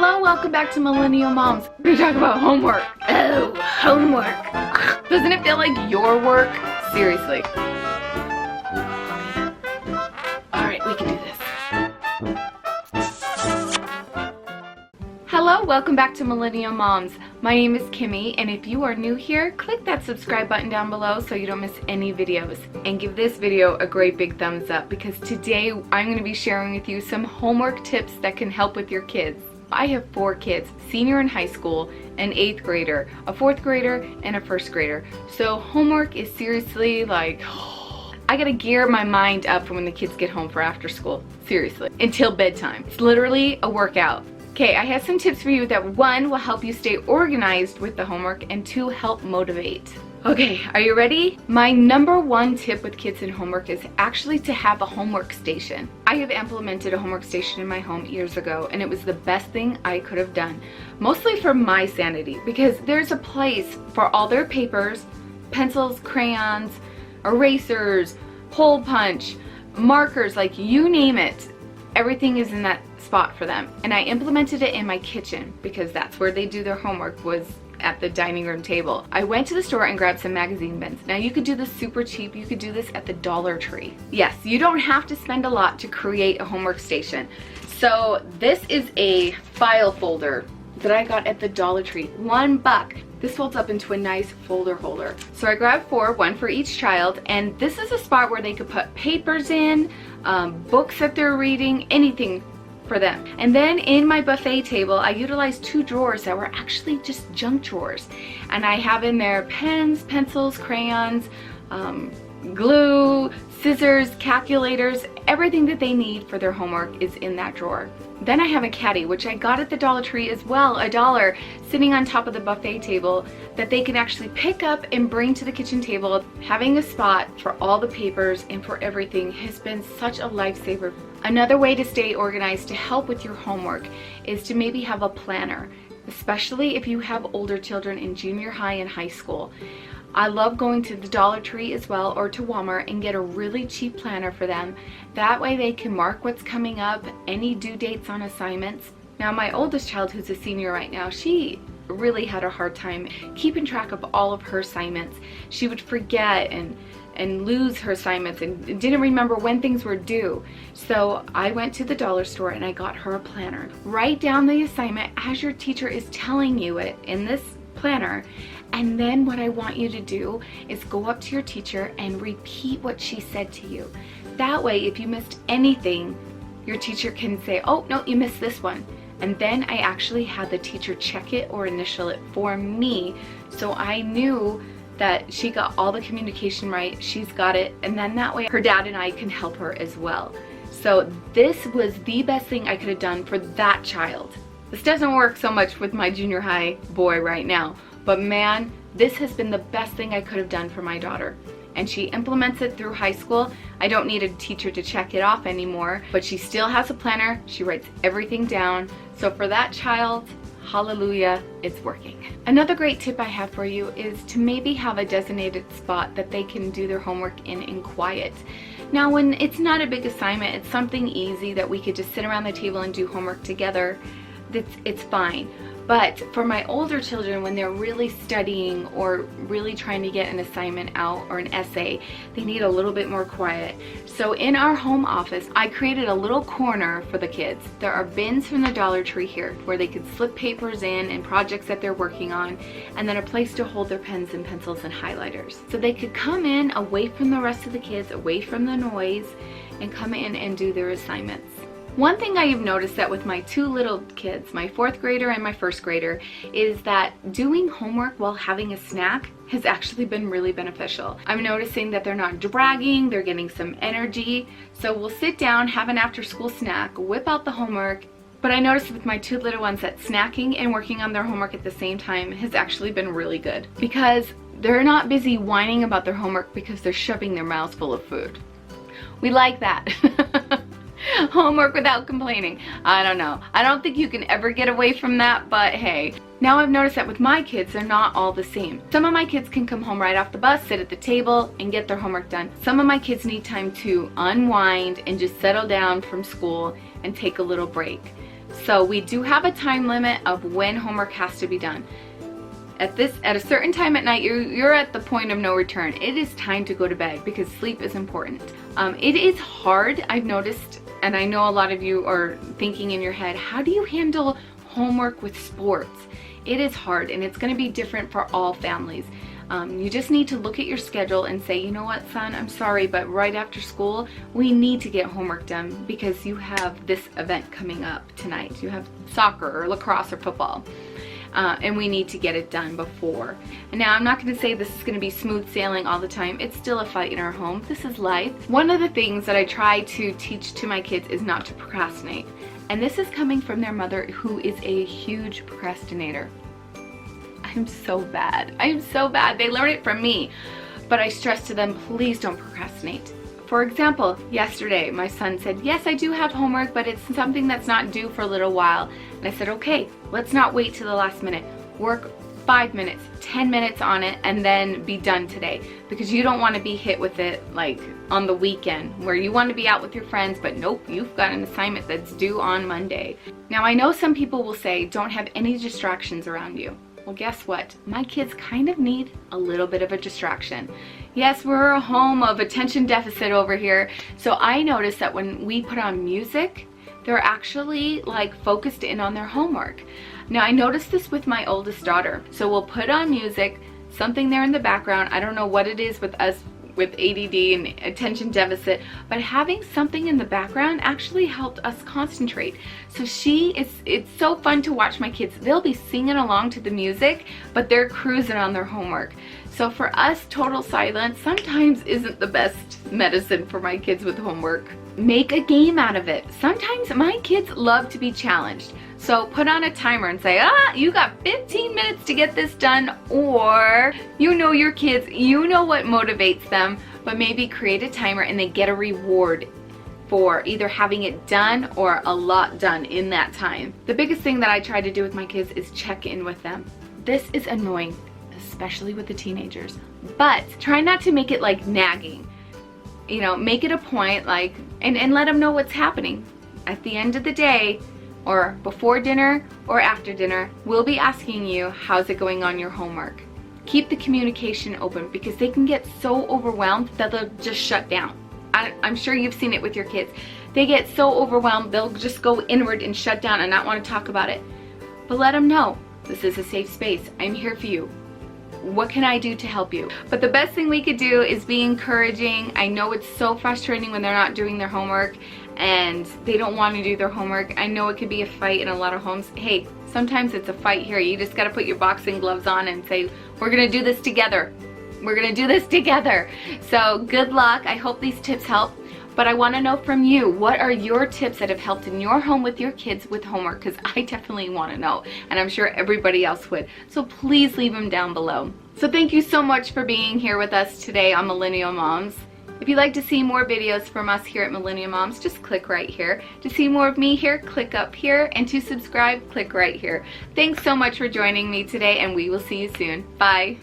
Hello, welcome back to Millennial Moms. We're gonna talk about homework. Oh, homework. Doesn't it feel like your work? Seriously. Alright, we can do this. Hello, welcome back to Millennial Moms. My name is Kimmy, and if you are new here, click that subscribe button down below so you don't miss any videos. And give this video a great big thumbs up because today I'm going to be sharing with you some homework tips that can help with your kids. I have 4 kids, senior in high school, an 8th grader, a 4th grader, and a 1st grader. So homework is seriously like, I gotta gear my mind up for when the kids get home for after school. Seriously. Until bedtime. It's literally a workout. Okay, I have some tips for you that 1 will help you stay organized with the homework and 2 help motivate. Okay, are you ready? My number 1 tip with kids and homework is actually to have a homework station. I have implemented a homework station in my home years ago, and it was the best thing I could have done. Mostly for my sanity, because there's a place for all their papers, pencils, crayons, erasers, hole punch, markers, like you name it. Everything is in that spot for them. And I implemented it in my kitchen because that's where they do their homework, was at the dining room table. I went to the store and grabbed some magazine bins. Now you could do this super cheap. You could do this at the Dollar Tree. Yes, you don't have to spend a lot to create a homework station. So this is a file folder that I got at the Dollar Tree. $1. This folds up into a nice folder holder. So I grabbed 4, 1 for each child, and this is a spot where they could put papers in, books that they're reading, anything for them. And then in my buffet table, I utilized 2 drawers that were actually just junk drawers. And I have in there pens, pencils, crayons, glue, scissors, calculators, everything that they need for their homework is in that drawer. Then I have a caddy, which I got at the Dollar Tree as well, $1, sitting on top of the buffet table that they can actually pick up and bring to the kitchen table. Having a spot for all the papers and for everything has been such a lifesaver. Another way to stay organized to help with your homework is to maybe have a planner, especially if you have older children in junior high and high school. I love going to the Dollar Tree as well, or to Walmart, and get a really cheap planner for them. That way they can mark what's coming up, any due dates on assignments. Now my oldest child, who's a senior right now, she really had a hard time keeping track of all of her assignments. She would forget and lose her assignments and didn't remember when things were due. So I went to the dollar store and I got her a planner. Write down the assignment as your teacher is telling you it in this planner. And then what I want you to do is go up to your teacher and repeat what she said to you. That way, if you missed anything, your teacher can say, oh, no, you missed this one. And then I actually had the teacher check it or initial it for me. So I knew that she got all the communication right, she's got it, and then that way her dad and I can help her as well. So this was the best thing I could have done for that child. This doesn't work so much with my junior high boy right now, but man, this has been the best thing I could have done for my daughter. And she implements it through high school. I don't need a teacher to check it off anymore, but she still has a planner. She writes everything down. So for that child, hallelujah, it's working. Another great tip I have for you is to maybe have a designated spot that they can do their homework in quiet. Now when it's not a big assignment, it's something easy that we could just sit around the table and do homework together, it's fine. But for my older children, when they're really studying or really trying to get an assignment out or an essay, they need a little bit more quiet. So in our home office, I created a little corner for the kids. There are bins from the Dollar Tree here where they could slip papers in and projects that they're working on, and then a place to hold their pens and pencils and highlighters. So they could come in away from the rest of the kids, away from the noise, and come in and do their assignments. One thing I have noticed that with my 2 little kids, my 4th grader and my 1st grader, is that doing homework while having a snack has actually been really beneficial. I'm noticing that they're not dragging, they're getting some energy. So we'll sit down, have an after school snack, whip out the homework. But I noticed with my 2 little ones that snacking and working on their homework at the same time has actually been really good, because they're not busy whining about their homework because they're shoving their mouths full of food. We like that. Homework without complaining. I don't know. I don't think you can ever get away from that, but hey. Now I've noticed that with my kids, they're not all the same. Some of my kids can come home right off the bus, sit at the table, and get their homework done. Some of my kids need time to unwind and just settle down from school and take a little break. So we do have a time limit of when homework has to be done. At a certain time at night, you're at the point of no return. It is time to go to bed because sleep is important. It is hard, I've noticed, and I know a lot of you are thinking in your head, how do you handle homework with sports? It is hard, and it's going to be different for all families. You just need to look at your schedule and say, you know what, son, I'm sorry, but right after school, we need to get homework done because you have this event coming up tonight. You have soccer or lacrosse or football. And we need to get it done before. And now I'm not going to say this is going to be smooth sailing all the time. It's still a fight in our home. This is life. One of the things that I try to teach to my kids is not to procrastinate. And this is coming from their mother, who is a huge procrastinator. I'm so bad. I'm so bad. They learn it from me. But I stress to them, please don't procrastinate. For example, yesterday my son said, yes, I do have homework, but it's something that's not due for a little while. And I said, okay, let's not wait till the last minute. Work 5 minutes, 10 minutes on it, and then be done today. Because you don't want to be hit with it like on the weekend where you want to be out with your friends, but nope, you've got an assignment that's due on Monday. Now I know some people will say, don't have any distractions around you. Well, guess what? My kids kind of need a little bit of a distraction. Yes, we're a home of attention deficit over here. So I noticed that when we put on music, they're actually like focused in on their homework. Now I noticed this with my oldest daughter. So we'll put on music, something there in the background. I don't know what it is with us with ADD and attention deficit, but having something in the background actually helped us concentrate. So it's so fun to watch my kids. They'll be singing along to the music, but they're cruising on their homework. So for us, total silence sometimes isn't the best medicine for my kids with homework. Make a game out of it. Sometimes my kids love to be challenged. So put on a timer and say, you got 15 minutes to get this done, or you know your kids, you know what motivates them, but maybe create a timer and they get a reward for either having it done or a lot done in that time. The biggest thing that I try to do with my kids is check in with them. This is annoying, especially with the teenagers, but try not to make it like nagging. You know, make it a point, like, and let them know what's happening. At the end of the day, or before dinner or after dinner, we'll be asking you, how's it going on your homework? Keep the communication open because they can get so overwhelmed that they'll just shut down. I'm sure you've seen it with your kids. They get so overwhelmed, they'll just go inward and shut down and not want to talk about it. But let them know, this is a safe space. I'm here for you. What can I do to help you? But the best thing we could do is be encouraging. I know it's so frustrating when they're not doing their homework and they don't want to do their homework. I know it could be a fight in a lot of homes. Hey, sometimes it's a fight here. You just got to put your boxing gloves on and say, we're going to do this together. We're going to do this together. So good luck. I hope these tips help. But I want to know from you, what are your tips that have helped in your home with your kids with homework? Because I definitely want to know, and I'm sure everybody else would. So please leave them down below. So thank you so much for being here with us today on Millennial Moms. If you'd like to see more videos from us here at Millennial Moms, just click right here. To see more of me here, click up here. And to subscribe, click right here. Thanks so much for joining me today, and we will see you soon. Bye.